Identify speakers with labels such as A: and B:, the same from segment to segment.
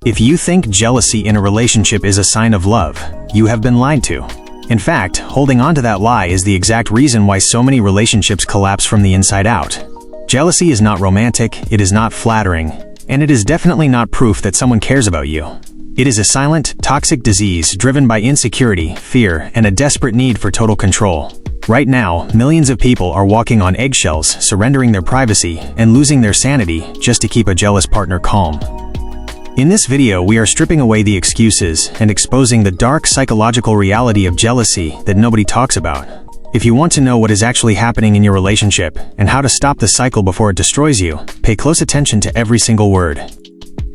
A: If you think jealousy in a relationship is a sign of love, you have been lied to. In fact, holding on to that lie is the exact reason why so many relationships collapse from the inside out. Jealousy is not romantic, it is not flattering, and it is definitely not proof that someone cares about you. It is a silent, toxic disease driven by insecurity, fear, and a desperate need for total control. Right now, millions of people are walking on eggshells, surrendering their privacy, and losing their sanity just to keep a jealous partner calm. In this video, we are stripping away the excuses and exposing the dark psychological reality of jealousy that nobody talks about. If you want to know what is actually happening in your relationship and how to stop the cycle before it destroys you, pay close attention to every single word.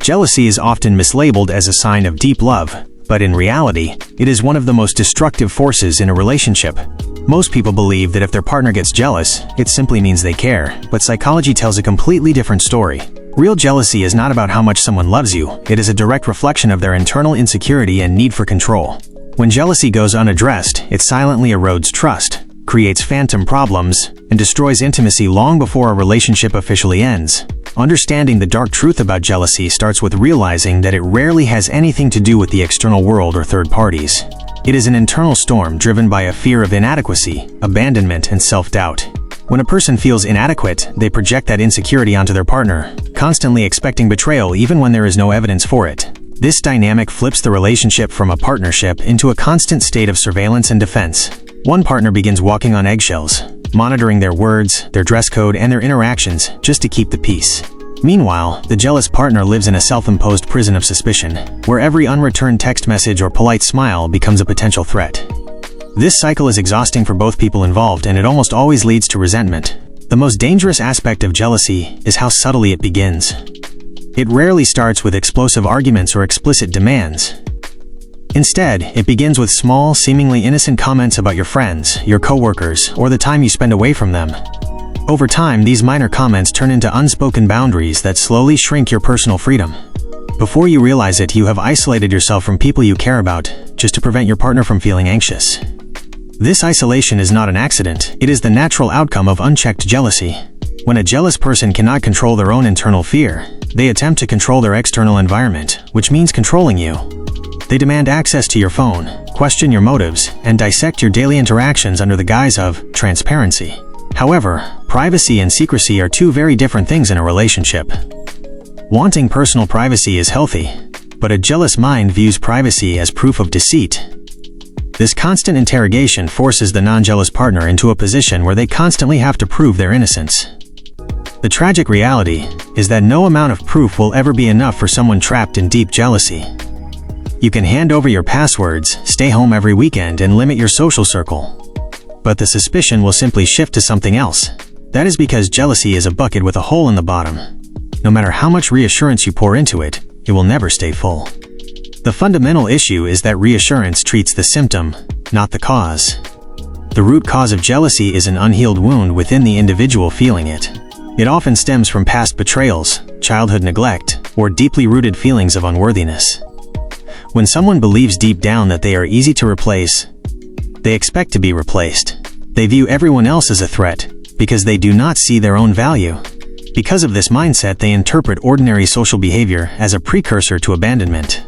A: Jealousy is often mislabeled as a sign of deep love, but in reality, it is one of the most destructive forces in a relationship. Most people believe that if their partner gets jealous, it simply means they care, but psychology tells a completely different story. Real jealousy is not about how much someone loves you, it is a direct reflection of their internal insecurity and need for control. When jealousy goes unaddressed, it silently erodes trust, creates phantom problems, and destroys intimacy long before a relationship officially ends. Understanding the dark truth about jealousy starts with realizing that it rarely has anything to do with the external world or third parties. It is an internal storm driven by a fear of inadequacy, abandonment, and self-doubt. When a person feels inadequate, they project that insecurity onto their partner, constantly expecting betrayal even when there is no evidence for it. This dynamic flips the relationship from a partnership into a constant state of surveillance and defense. One partner begins walking on eggshells, monitoring their words, their dress code, and their interactions just to keep the peace. Meanwhile, the jealous partner lives in a self-imposed prison of suspicion, where every unreturned text message or polite smile becomes a potential threat. This cycle is exhausting for both people involved, and it almost always leads to resentment. The most dangerous aspect of jealousy is how subtly it begins. It rarely starts with explosive arguments or explicit demands. Instead, it begins with small, seemingly innocent comments about your friends, your coworkers, or the time you spend away from them. Over time, these minor comments turn into unspoken boundaries that slowly shrink your personal freedom. Before you realize it, you have isolated yourself from people you care about, just to prevent your partner from feeling anxious. This isolation is not an accident, it is the natural outcome of unchecked jealousy. When a jealous person cannot control their own internal fear, they attempt to control their external environment, which means controlling you. They demand access to your phone, question your motives, and dissect your daily interactions under the guise of transparency. However, privacy and secrecy are two very different things in a relationship. Wanting personal privacy is healthy, but a jealous mind views privacy as proof of deceit. This constant interrogation forces the non-jealous partner into a position where they constantly have to prove their innocence. The tragic reality is that no amount of proof will ever be enough for someone trapped in deep jealousy. You can hand over your passwords, stay home every weekend, and limit your social circle. But the suspicion will simply shift to something else. That is because jealousy is a bucket with a hole in the bottom. No matter how much reassurance you pour into it, it will never stay full. The fundamental issue is that reassurance treats the symptom, not the cause. The root cause of jealousy is an unhealed wound within the individual feeling it. It often stems from past betrayals, childhood neglect, or deeply rooted feelings of unworthiness. When someone believes deep down that they are easy to replace, they expect to be replaced. They view everyone else as a threat because they do not see their own value. Because of this mindset, they interpret ordinary social behavior as a precursor to abandonment.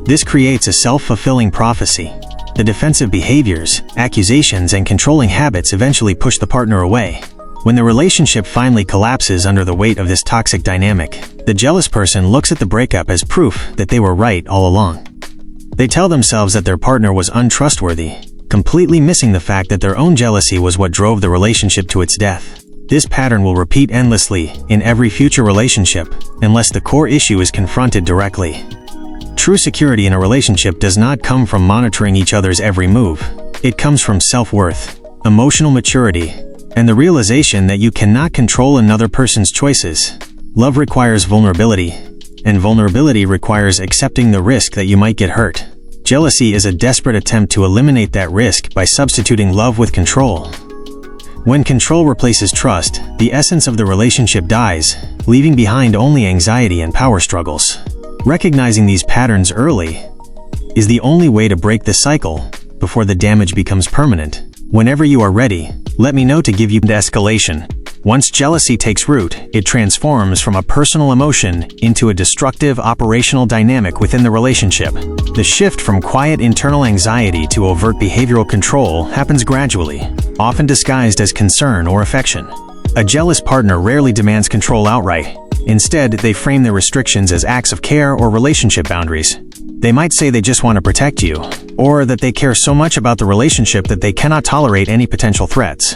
A: This creates a self-fulfilling prophecy. The defensive behaviors, accusations, and controlling habits eventually push the partner away. When the relationship finally collapses under the weight of this toxic dynamic, the jealous person looks at the breakup as proof that they were right all along. They tell themselves that their partner was untrustworthy, completely missing the fact that their own jealousy was what drove the relationship to its death. This pattern will repeat endlessly in every future relationship unless the core issue is confronted directly. True security in a relationship does not come from monitoring each other's every move. It comes from self-worth, emotional maturity, and the realization that you cannot control another person's choices. Love requires vulnerability, and vulnerability requires accepting the risk that you might get hurt. Jealousy is a desperate attempt to eliminate that risk by substituting love with control. When control replaces trust, the essence of the relationship dies, leaving behind only anxiety and power struggles. Recognizing these patterns early is the only way to break the cycle before the damage becomes permanent. Whenever you are ready, let me know to give you the escalation. Once jealousy takes root, it transforms from a personal emotion into a destructive operational dynamic within the relationship. The shift from quiet internal anxiety to overt behavioral control happens gradually, often disguised as concern or affection. A jealous partner rarely demands control outright. Instead, they frame their restrictions as acts of care or relationship boundaries. They might say they just want to protect you, or that they care so much about the relationship that they cannot tolerate any potential threats.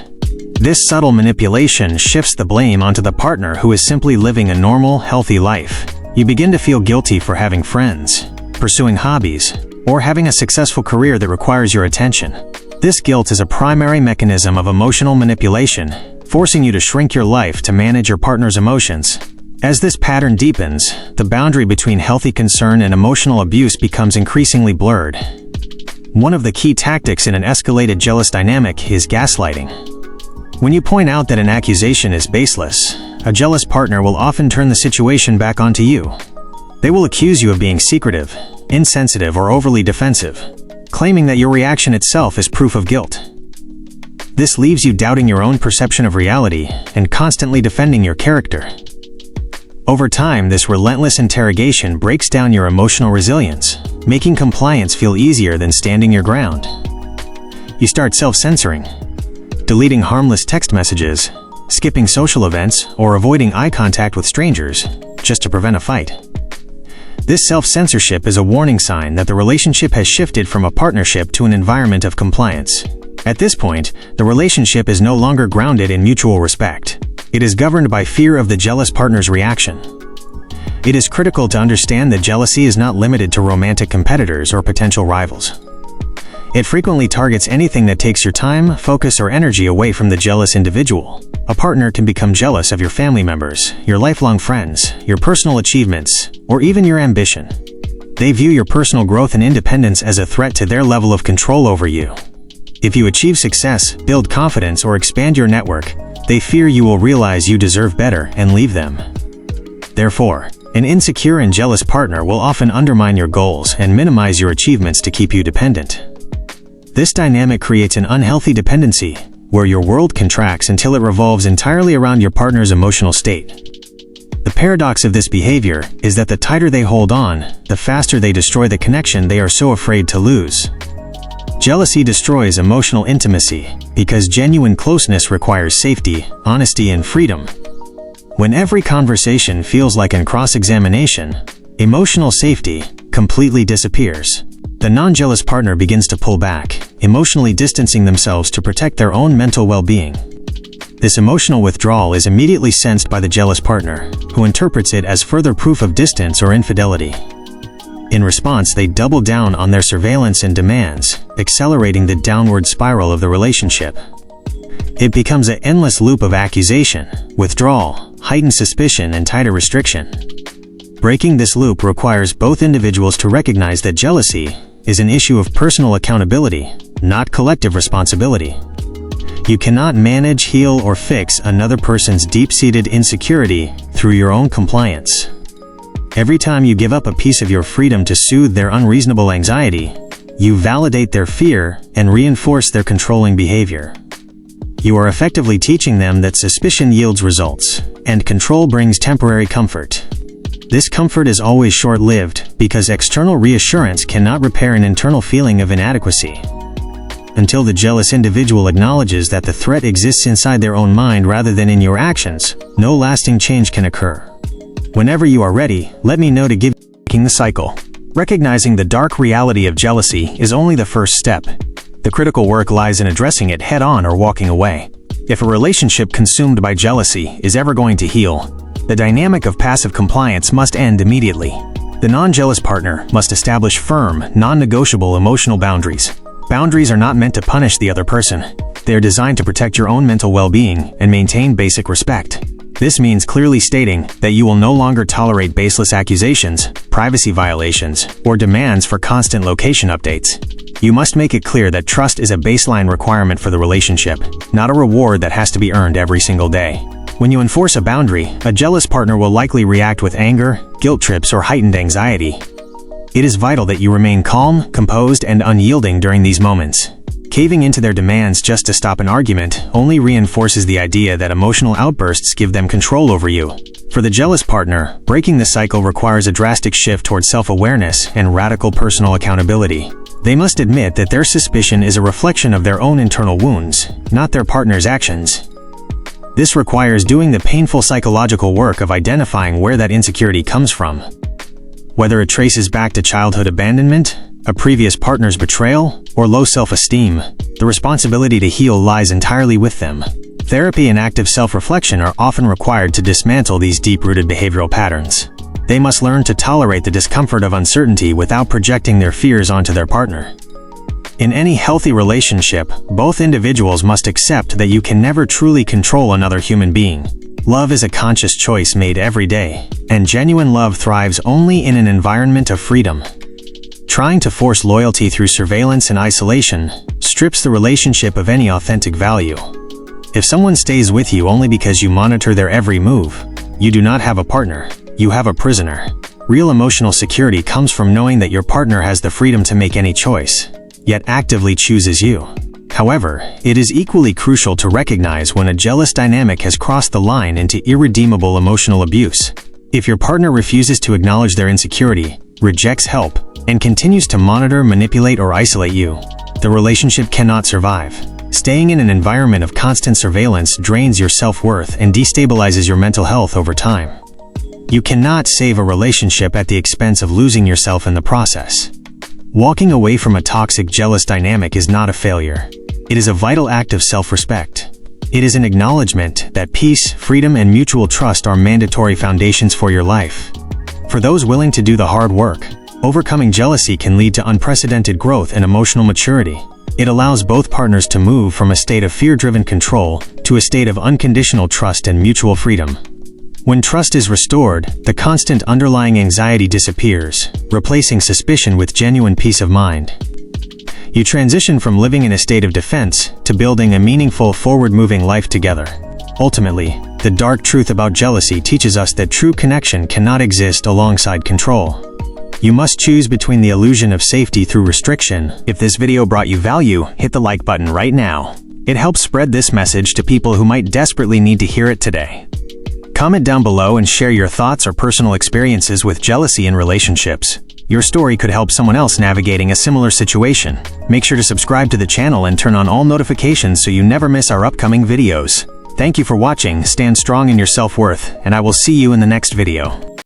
A: This subtle manipulation shifts the blame onto the partner who is simply living a normal, healthy life. You begin to feel guilty for having friends, pursuing hobbies, or having a successful career that requires your attention. This guilt is a primary mechanism of emotional manipulation, forcing you to shrink your life to manage your partner's emotions. As this pattern deepens, the boundary between healthy concern and emotional abuse becomes increasingly blurred. One of the key tactics in an escalated jealous dynamic is gaslighting. When you point out that an accusation is baseless, a jealous partner will often turn the situation back onto you. They will accuse you of being secretive, insensitive, or overly defensive, claiming that your reaction itself is proof of guilt. This leaves you doubting your own perception of reality and constantly defending your character. Over time, this relentless interrogation breaks down your emotional resilience, making compliance feel easier than standing your ground. You start self-censoring, deleting harmless text messages, skipping social events, or avoiding eye contact with strangers, just to prevent a fight. This self-censorship is a warning sign that the relationship has shifted from a partnership to an environment of compliance. At this point, the relationship is no longer grounded in mutual respect. It is governed by fear of the jealous partner's reaction. It is critical to understand that jealousy is not limited to romantic competitors or potential rivals. It frequently targets anything that takes your time, focus, or energy away from the jealous individual. A partner can become jealous of your family members, your lifelong friends, your personal achievements, or even your ambition. They view your personal growth and independence as a threat to their level of control over you. If you achieve success, build confidence, or expand your network, they fear you will realize you deserve better and leave them. Therefore, an insecure and jealous partner will often undermine your goals and minimize your achievements to keep you dependent. This dynamic creates an unhealthy dependency, where your world contracts until it revolves entirely around your partner's emotional state. The paradox of this behavior is that the tighter they hold on, the faster they destroy the connection they are so afraid to lose. Jealousy destroys emotional intimacy because genuine closeness requires safety, honesty, and freedom. When every conversation feels like a cross-examination, emotional safety completely disappears. The non-jealous partner begins to pull back, emotionally distancing themselves to protect their own mental well-being. This emotional withdrawal is immediately sensed by the jealous partner, who interprets it as further proof of distance or infidelity. In response, they double down on their surveillance and demands, accelerating the downward spiral of the relationship. It becomes an endless loop of accusation, withdrawal, heightened suspicion, and tighter restriction. Breaking this loop requires both individuals to recognize that jealousy is an issue of personal accountability, not collective responsibility. You cannot manage, heal, or fix another person's deep-seated insecurity through your own compliance. Every time you give up a piece of your freedom to soothe their unreasonable anxiety, you validate their fear and reinforce their controlling behavior. You are effectively teaching them that suspicion yields results, and control brings temporary comfort. This comfort is always short-lived because external reassurance cannot repair an internal feeling of inadequacy. Until the jealous individual acknowledges that the threat exists inside their own mind rather than in your actions, no lasting change can occur. Whenever you are ready, let me know to give you breaking the cycle. Recognizing the dark reality of jealousy is only the first step. The critical work lies in addressing it head-on or walking away. If a relationship consumed by jealousy is ever going to heal, the dynamic of passive compliance must end immediately. The non-jealous partner must establish firm, non-negotiable emotional boundaries. Boundaries are not meant to punish the other person. They are designed to protect your own mental well-being and maintain basic respect. This means clearly stating that you will no longer tolerate baseless accusations, privacy violations, or demands for constant location updates. You must make it clear that trust is a baseline requirement for the relationship, not a reward that has to be earned every single day. When you enforce a boundary, a jealous partner will likely react with anger, guilt trips, or heightened anxiety. It is vital that you remain calm, composed, and unyielding during these moments. Caving into their demands just to stop an argument only reinforces the idea that emotional outbursts give them control over you. For the jealous partner, breaking the cycle requires a drastic shift towards self-awareness and radical personal accountability. They must admit that their suspicion is a reflection of their own internal wounds, not their partner's actions. This requires doing the painful psychological work of identifying where that insecurity comes from. Whether it traces back to childhood abandonment, a previous partner's betrayal, or low self-esteem, the responsibility to heal lies entirely with them. Therapy and active self-reflection are often required to dismantle these deep-rooted behavioral patterns. They must learn to tolerate the discomfort of uncertainty without projecting their fears onto their partner. In any healthy relationship, both individuals must accept that you can never truly control another human being. Love is a conscious choice made every day, and genuine love thrives only in an environment of freedom. Trying to force loyalty through surveillance and isolation strips the relationship of any authentic value. If someone stays with you only because you monitor their every move, you do not have a partner, you have a prisoner. Real emotional security comes from knowing that your partner has the freedom to make any choice, yet actively chooses you. However, it is equally crucial to recognize when a jealous dynamic has crossed the line into irredeemable emotional abuse. If your partner refuses to acknowledge their insecurity, rejects help, and continues to monitor, manipulate, or isolate you, the relationship cannot survive. Staying in an environment of constant surveillance drains your self-worth and destabilizes your mental health over time. You cannot save a relationship at the expense of losing yourself in the process. Walking away from a toxic, jealous dynamic is not a failure. It is a vital act of self-respect. It is an acknowledgement that peace, freedom, and mutual trust are mandatory foundations for your life. For those willing to do the hard work, overcoming jealousy can lead to unprecedented growth and emotional maturity. It allows both partners to move from a state of fear-driven control to a state of unconditional trust and mutual freedom. When trust is restored, the constant underlying anxiety disappears, replacing suspicion with genuine peace of mind. You transition from living in a state of defense to building a meaningful, forward-moving life together. Ultimately, the dark truth about jealousy teaches us that true connection cannot exist alongside control. You must choose between the illusion of safety through restriction. If this video brought you value, hit the like button right now. It helps spread this message to people who might desperately need to hear it today. Comment down below and share your thoughts or personal experiences with jealousy in relationships. Your story could help someone else navigating a similar situation. Make sure to subscribe to the channel and turn on all notifications so you never miss our upcoming videos. Thank you for watching, stand strong in your self-worth, and I will see you in the next video.